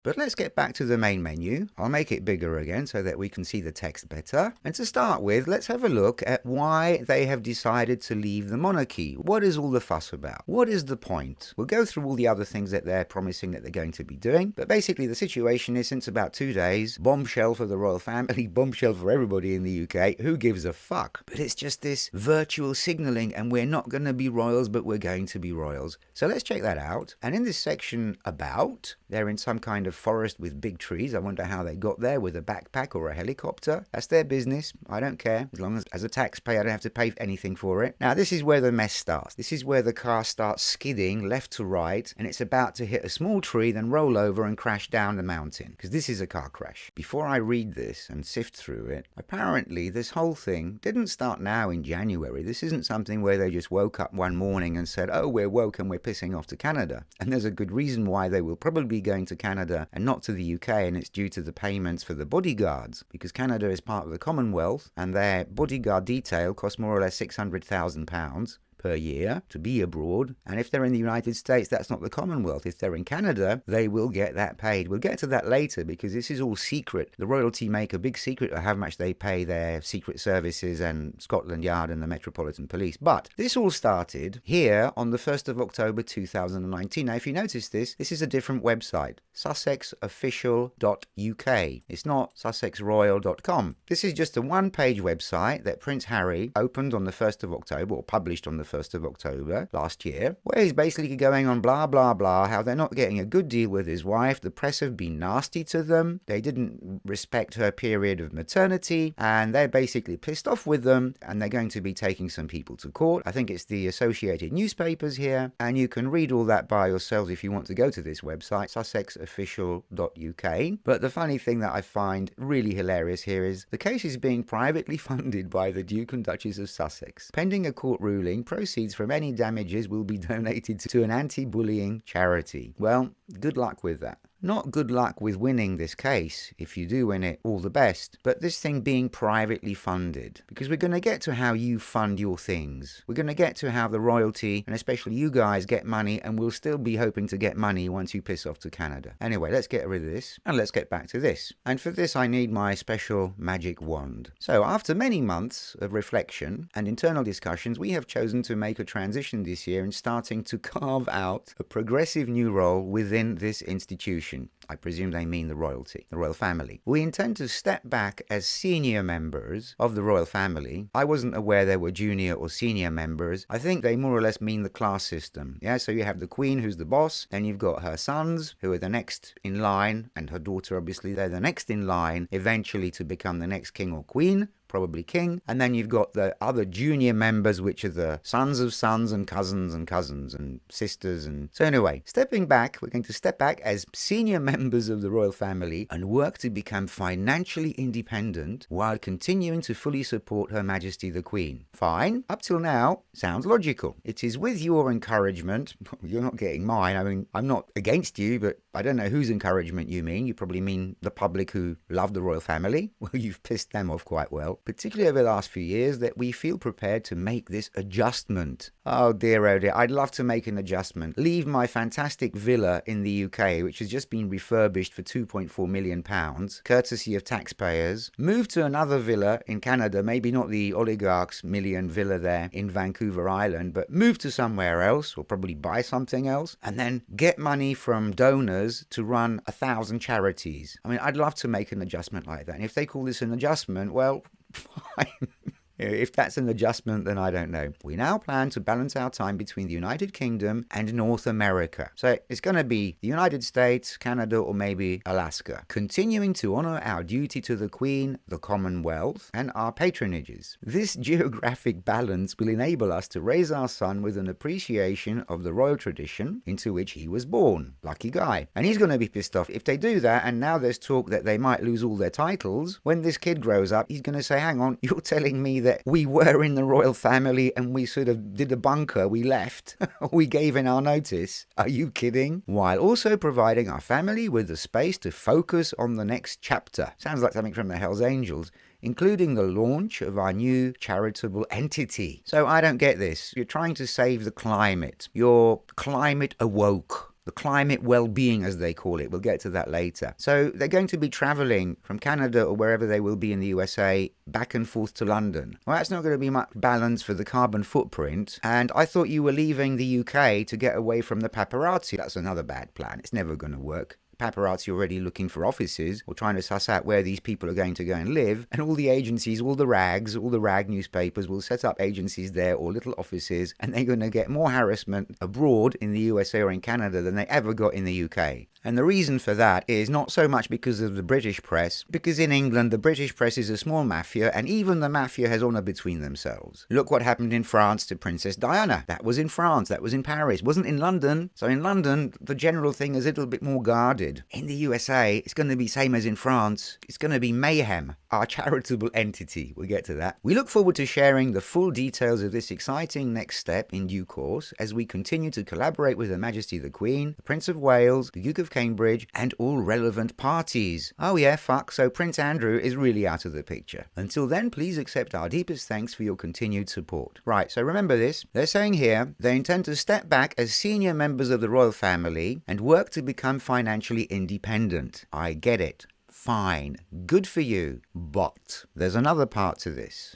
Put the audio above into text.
But let's get back to the main menu. I'll make it bigger again so that we can see the text better. And to start with, let's have a look at why they have decided to leave the monarchy. What is all the fuss about? What is the point? We'll go through all the other things that they're promising that they're going to be doing. But basically the situation is, since about 2 days, bombshell for the royal family, bombshell for everybody in the UK. Who gives a fuck? But it's just this virtual signaling, and we're not going to be royals, but we're going to be royals. So let's check that out. And in this section about, they're in some kind of forest with big trees. I wonder how they got there, with a backpack or a helicopter. That's their business. I don't care. As long as a taxpayer I don't have to pay anything for it. Now this is where the mess starts. This is where the car starts skidding left to right, and it's about to hit a small tree, then roll over and crash down the mountain. Because this is a car crash. Before I read this and sift through it, apparently this whole thing didn't start now in January. This isn't something where they just woke up one morning and said, oh, we're woke and we're pissing off to Canada. And there's a good reason why they will probably be going to Canada and not to the UK, and it's due to the payments for the bodyguards, because Canada is part of the Commonwealth and their bodyguard detail costs more or less £600,000 per year to be abroad. And if they're in the United States, that's not the Commonwealth. If they're in Canada, they will get that paid. We'll get to that later, because this is all secret. The royalty make a big secret of how much they pay their secret services and Scotland Yard and the Metropolitan Police. But this all started here on the 1st of October 2019. Now if you notice this is a different website, sussexofficial.uk. It's not sussexroyal.com. This is just a one-page website that Prince Harry opened on the 1st of October, or published on the 1st of October last year, where he's basically going on blah blah blah, how they're not getting a good deal with his wife, the press have been nasty to them, they didn't respect her period of maternity, and they're basically pissed off with them, and they're going to be taking some people to court. I think it's the Associated Newspapers here, and you can read all that by yourselves if you want to go to this website, sussexofficial.uk. But the funny thing that I find really hilarious here is the case is being privately funded by the Duke and Duchess of Sussex. Pending a court ruling, proceeds from any damages will be donated to an anti-bullying charity. Well, good luck with that. Not good luck with winning this case. If you do win it, all the best. But this thing being privately funded, because we're going to get to how you fund your things. We're going to get to how the royalty, and especially you guys, get money, and we'll still be hoping to get money once you piss off to Canada. Anyway, let's get rid of this, and let's get back to this. And for this, I need my special magic wand. So after many months of reflection and internal discussions, we have chosen to make a transition this year in starting to carve out a progressive new role within this institution. I presume they mean the royalty, the royal family. We intend to step back as senior members of the royal family. I wasn't aware there were junior or senior members. I think they more or less mean the class system. Yeah, so you have the Queen, who's the boss, then you've got her sons, who are the next in line, and her daughter, obviously, they're the next in line, eventually to become the next king or queen. Probably king. And then you've got the other junior members, which are the sons of sons and cousins and sisters. And so anyway, stepping back, we're going to step back as senior members of the royal family and work to become financially independent while continuing to fully support Her Majesty the Queen. Fine. Up till now, sounds logical. It is with your encouragement. You're not getting mine. I mean, I'm not against you, but I don't know whose encouragement you mean. You probably mean the public who love the royal family. Well, you've pissed them off quite well. Particularly over the last few years, that we feel prepared to make this adjustment. Oh dear, I'd love to make an adjustment. Leave my fantastic villa in the UK, which has just been refurbished for £2.4 million, courtesy of taxpayers. Move to another villa in Canada, maybe not the oligarch's million villa there in Vancouver Island, but move to somewhere else, or probably buy something else, and then get money from donors to run 1,000 charities. I mean, I'd love to make an adjustment like that. And if they call this an adjustment, well, fine. If that's an adjustment, then I don't know. We now plan to balance our time between the United Kingdom and North America. So it's going to be the United States, Canada, or maybe Alaska. Continuing to honor our duty to the Queen, the Commonwealth, and our patronages. This geographic balance will enable us to raise our son with an appreciation of the royal tradition into which he was born. Lucky guy. And he's going to be pissed off if they do that, and now there's talk that they might lose all their titles. When this kid grows up, he's going to say, hang on, you're telling me that we were in the royal family and we sort of did a bunker, we left, we gave in our notice. Are you kidding? While also providing our family with the space to focus on the next chapter. Sounds like something from the Hells Angels. Including the launch of our new charitable entity. So I don't get this. You're trying to save the climate. You're climate awoke. the climate well-being, as they call it. We'll get to that later. So they're going to be traveling from Canada or wherever they will be in the USA back and forth to London. Well, that's not going to be much balance for the carbon footprint. And I thought you were leaving the UK to get away from the paparazzi. That's another bad plan. It's never going to work. Paparazzi already looking for offices or trying to suss out where these people are going to go and live, and all the agencies, all the rag newspapers will set up agencies there or little offices, and they're going to get more harassment abroad in the USA or in Canada than they ever got in the UK. And the reason for that is not so much because of the British press, because in England the British press is a small mafia, and even the mafia has honour between themselves. Look what happened in France to Princess Diana. That was in France, that was in Paris, wasn't in London. So in London, the general thing is a little bit more guarded. In the USA, it's going to be same as in France. It's going to be Mayhem, our charitable entity. We'll get to that. We look forward to sharing the full details of this exciting next step in due course as we continue to collaborate with Her Majesty the Queen, the Prince of Wales, the Duke of Cambridge, and all relevant parties. Oh yeah, fuck, so Prince Andrew is really out of the picture. Until then, please accept our deepest thanks for your continued support. Right, so remember this. They're saying here they intend to step back as senior members of the royal family and work to become financially independent. I get it. Fine. Good for you. But there's another part to this.